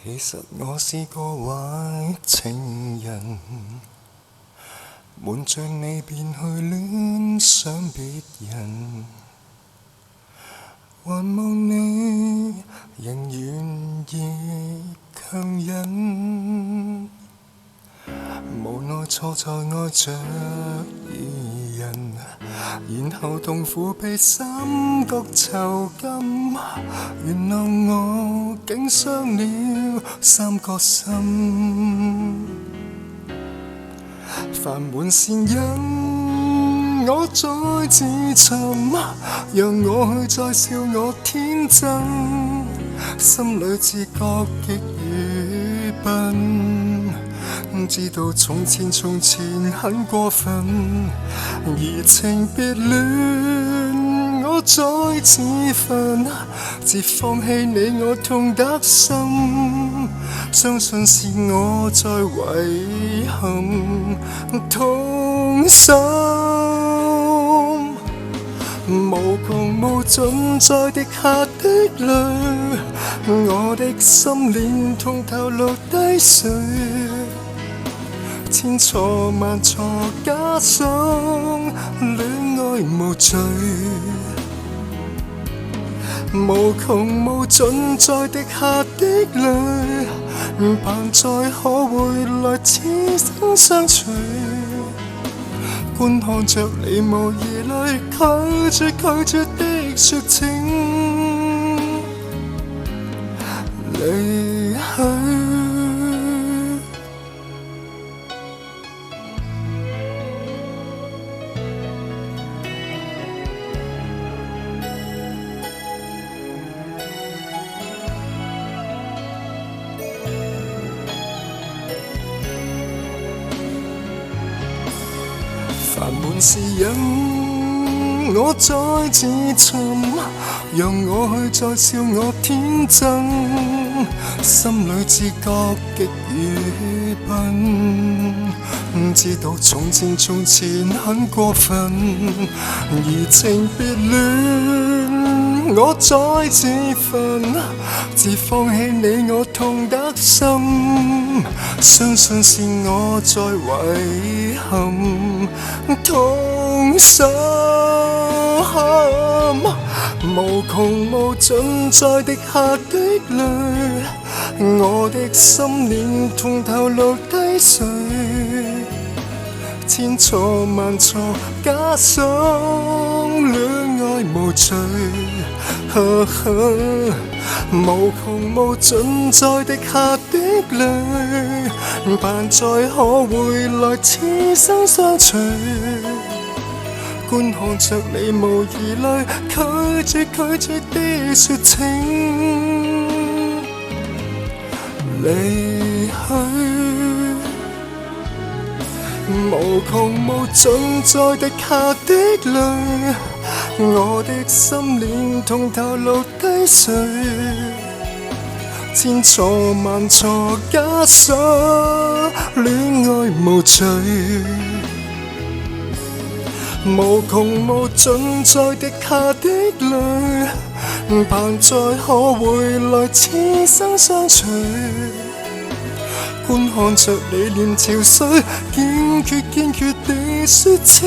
其實我是個壞情人，瞞着你便去戀上別人，還望你仍願意強忍，無奈錯在愛着異人，然後痛苦被三角囚禁，原諒我竟傷了三個心，煩悶善忍，我再自尋，讓我去再笑我天真，心裏自覺極愚笨，知道從前很過分，移情別戀我再自焚，自放棄你我痛得深，相信是我在遺憾痛心，無窮無盡在滴下的淚，我的心連同頭顱低垂，千錯萬錯加上戀愛無罪，無窮無盡在滴下的淚，盼再可回來此生相隨，觀看着你無疑慮拒絕的說情離去。煩悶是忍，我再自尋，讓我去再笑我天真，心裏自覺極愚笨，知道從前很過分，移情別戀我再自焚，自放棄你我痛得深，相信是我在遺憾痛心，無窮無盡在滴下的淚，我的心連同頭顱低垂，千錯萬錯加上戀愛無罪，無窮無盡在滴下的淚，盼再可回來此生相隨，觀看着你無疑慮拒絕的說情離去，無窮無盡在滴下的淚，我的心連同頭顱低垂，千錯萬錯加上戀愛無罪，無窮無盡在滴下的淚，盼再可回來此生相隨，觀看着你臉憔悴，堅決地說情